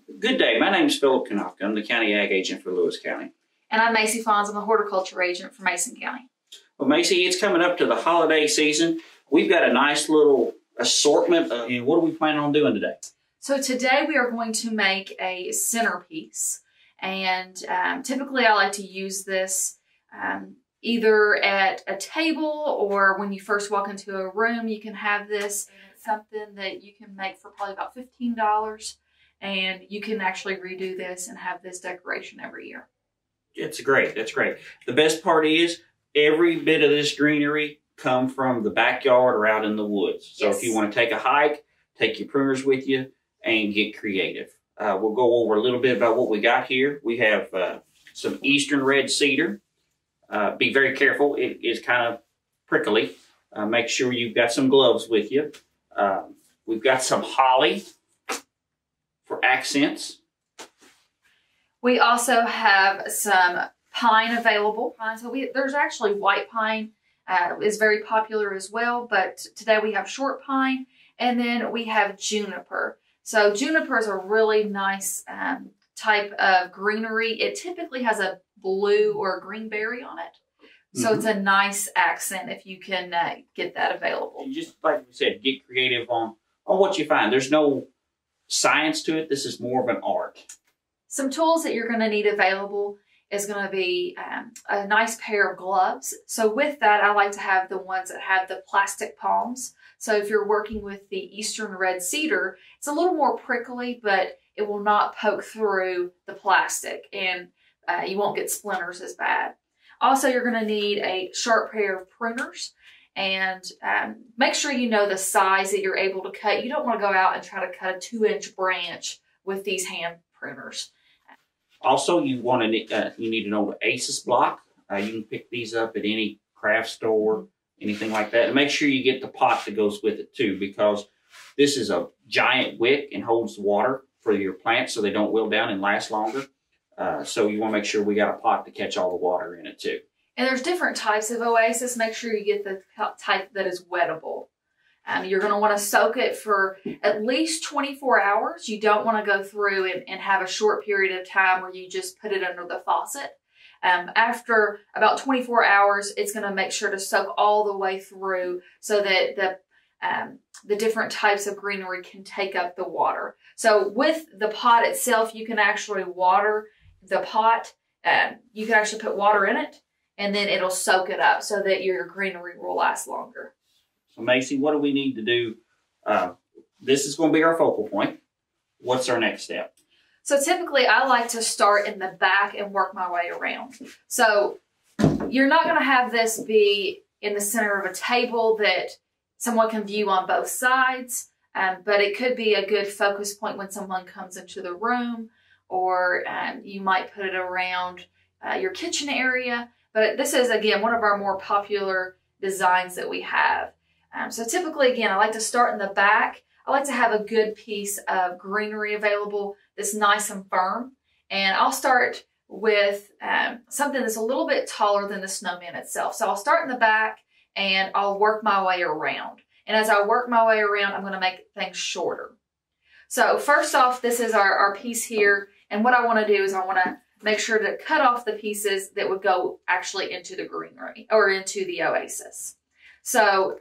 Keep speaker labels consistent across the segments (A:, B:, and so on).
A: Good day. My name is Philip Kanofka. I'm the County Ag Agent for Lewis County.
B: And I'm Macy Fonz. I'm the Horticulture Agent for Mason County.
A: Well, Macy, it's coming up to the holiday season. We've got a nice little assortment. And what are we planning on doing today?
B: So today we are going to make a centerpiece. And typically I like to use this either at a table or when you first walk into a room, you can have this. It's something that you can make for probably about $15. And you can actually redo this and have this decoration every year.
A: It's great. That's great. The best part is every bit of this greenery come from the backyard or out in the woods. So
B: Yes.
A: If you want to take a hike, take your pruners with you and get creative. We'll go over a little bit about what we got here. We have some eastern red cedar. Be very careful. It is kind of prickly. Make sure you've got some gloves with you. We've got some holly for accents.
B: We also have some pine available. So there's actually white pine is very popular as well, but today we have short pine, and then we have juniper. So juniper is a really nice type of greenery. It typically has a blue or a green berry on it. So It's a nice accent if you can get that available.
A: You just, like we said, get creative on what you find. There's no science to it. This is more of an art.
B: Some tools that you're going to need available is going to be a nice pair of gloves. So with that, I like to have the ones that have the plastic palms. So if you're working with the eastern red cedar, it's a little more prickly, but it will not poke through the plastic and you won't get splinters as bad. Also, you're going to need a sharp pair of pruners. And make sure you know the size that you're able to cut. You don't want to go out and try to cut a 2-inch branch with these hand pruners.
A: Also, you need to know the ACES block. You can pick these up at any craft store, anything like that. And make sure you get the pot that goes with it too, because this is a giant wick and holds water for your plants so they don't wilt down and last longer. So you want to make sure we got a pot to catch all the water in it too.
B: And there's different types of oasis. Make sure you get the type that is wettable. You're going to want to soak it for at least 24 hours. You don't want to go through and have a short period of time where you just put it under the faucet. After about 24 hours, it's going to make sure to soak all the way through so that the different types of greenery can take up the water. So with the pot itself, you can actually water the pot. You can actually put water in it, and then it'll soak it up so that your greenery will last longer.
A: So Macy, what do we need to do? This is going to be our focal point. What's our next step?
B: So typically I like to start in the back and work my way around. So you're not going to have this be in the center of a table that someone can view on both sides, but it could be a good focus point when someone comes into the room, or you might put it around your kitchen area. But this is, again, one of our more popular designs that we have. So typically, again, I like to start in the back. I like to have a good piece of greenery available that's nice and firm. And I'll start with something that's a little bit taller than the snowman itself. So I'll start in the back and I'll work my way around. And as I work my way around, I'm going to make things shorter. So first off, this is our piece here. And what I want to do is I want to make sure to cut off the pieces that would go actually into the greenery or into the oasis. So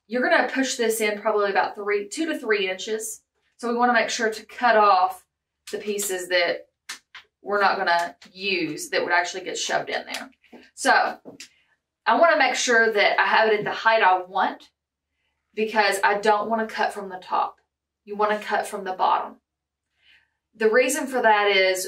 B: you're going to push this in probably about 2 to 3 inches. So we want to make sure to cut off the pieces that we're not going to use that would actually get shoved in there. So I want to make sure that I have it at the height I want, because I don't want to cut from the top. You want to cut from the bottom. The reason for that is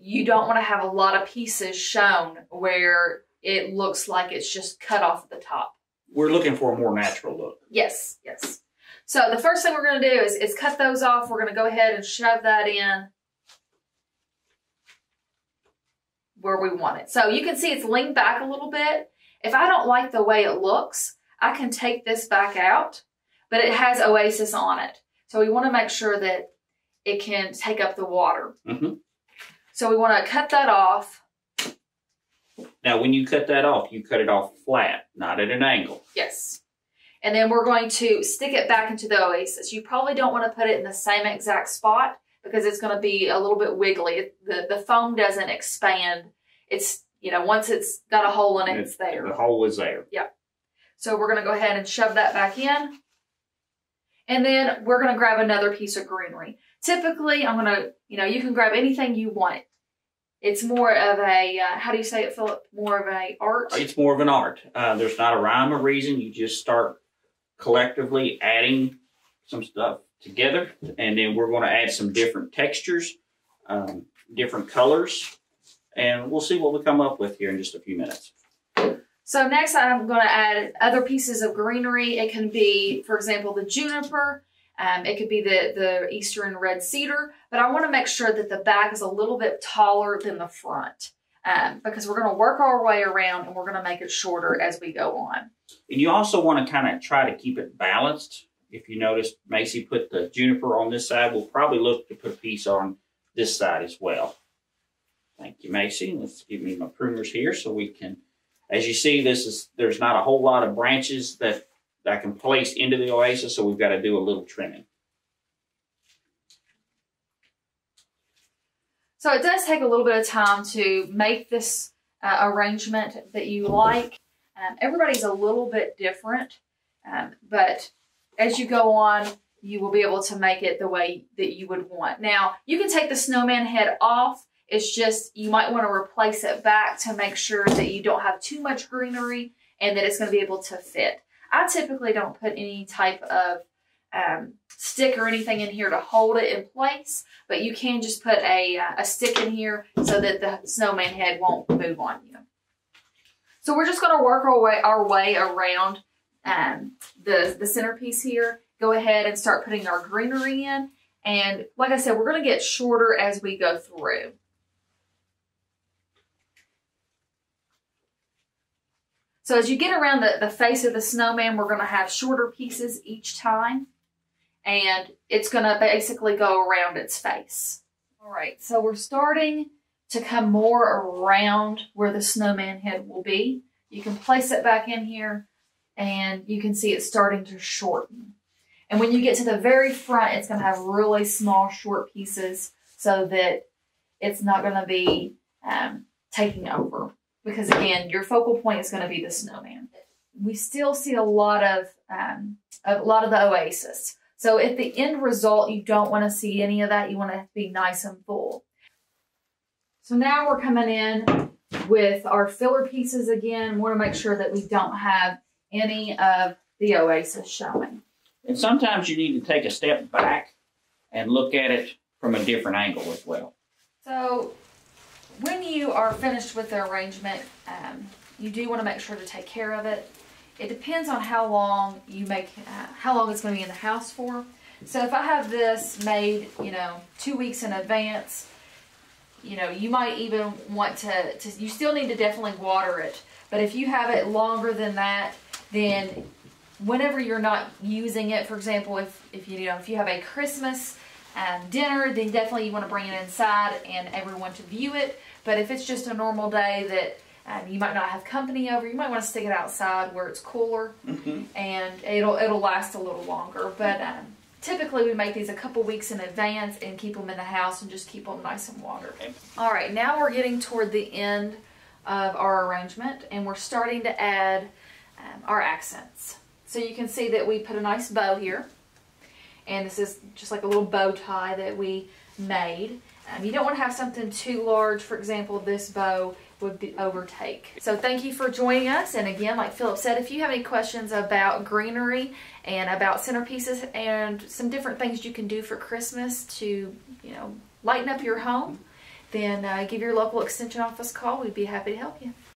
B: you don't want to have a lot of pieces shown where it looks like it's just cut off at the top.
A: We're looking for a more natural look.
B: Yes, yes. So the first thing we're going to do is cut those off. We're going to go ahead and shove that in where we want it. So you can see it's leaned back a little bit. If I don't like the way it looks, I can take this back out, but it has oasis on it. So we want to make sure that it can take up the water. So we want to cut that off.
A: Now, when you cut that off, you cut it off flat, not at an angle.
B: Yes. And then we're going to stick it back into the oasis. You probably don't want to put it in the same exact spot, because it's going to be a little bit wiggly. The foam doesn't expand. It's, you know, once it's got a hole in it, it's there.
A: The hole is there.
B: Yep. So we're going to go ahead and shove that back in. And then we're going to grab another piece of greenery. Typically, I'm going to, you know, you can grab anything you want. It's more of a, how do you say it, Philip? More of a art?
A: It's more of an art. There's not a rhyme or reason. You just start collectively adding some stuff together. And then we're going to add some different textures, different colors. And we'll see what we come up with here in just a few minutes.
B: So next I'm going to add other pieces of greenery. It can be, for example, the juniper. It could be the eastern red cedar, but I want to make sure that the back is a little bit taller than the front because we're going to work our way around and we're going to make it shorter as we go on.
A: And you also want to kind of try to keep it balanced. If you notice, Macy put the juniper on this side. We'll probably look to put a piece on this side as well. Thank you, Macy. Let's give me my pruners here so we can, as you see, there's not a whole lot of branches that I can place into the oasis, so we've got to do a little trimming.
B: So it does take a little bit of time to make this arrangement that you like. Everybody's a little bit different, but as you go on, you will be able to make it the way that you would want. Now, you can take the snowman head off. It's just you might want to replace it back to make sure that you don't have too much greenery and that it's going to be able to fit. I typically don't put any type of stick or anything in here to hold it in place, but you can just put a stick in here so that the snowman head won't move on you. So we're just going to work our way around the centerpiece here. Go ahead and start putting our greenery in. And like I said, we're going to get shorter as we go through. So as you get around the face of the snowman, we're going to have shorter pieces each time. And it's going to basically go around its face. All right, so we're starting to come more around where the snowman head will be. You can place it back in here and you can see it starting to shorten. And when you get to the very front, it's going to have really small, short pieces so that it's not going to be taking over. Because again, your focal point is going to be the snowman. We still see a lot of the oasis. So at the end result, you don't want to see any of that. You want it to be nice and full. So now we're coming in with our filler pieces again. We want to make sure that we don't have any of the oasis showing.
A: And sometimes you need to take a step back and look at it from a different angle as well.
B: So when you are finished with the arrangement, you do want to make sure to take care of it. It depends on how long how long it's going to be in the house for. So if I have this made, 2 weeks in advance, you might even want to you still need to definitely water it. But if you have it longer than that, then whenever you're not using it, for example, if you have a Christmas dinner, then definitely you want to bring it inside and everyone to view it. But if it's just a normal day that you might not have company over, you might want to stick it outside where it's cooler, and it'll last a little longer. But typically we make these a couple weeks in advance and keep them in the house and just keep them nice and watered. All right, now we're getting toward the end of our arrangement and we're starting to add our accents. So you can see that we put a nice bow here, and this is just like a little bow tie that we made. You don't want to have something too large. For example, this bow would overtake. So thank you for joining us. And again, like Philip said, if you have any questions about greenery and about centerpieces and some different things you can do for Christmas to, lighten up your home, then give your local extension office a call. We'd be happy to help you.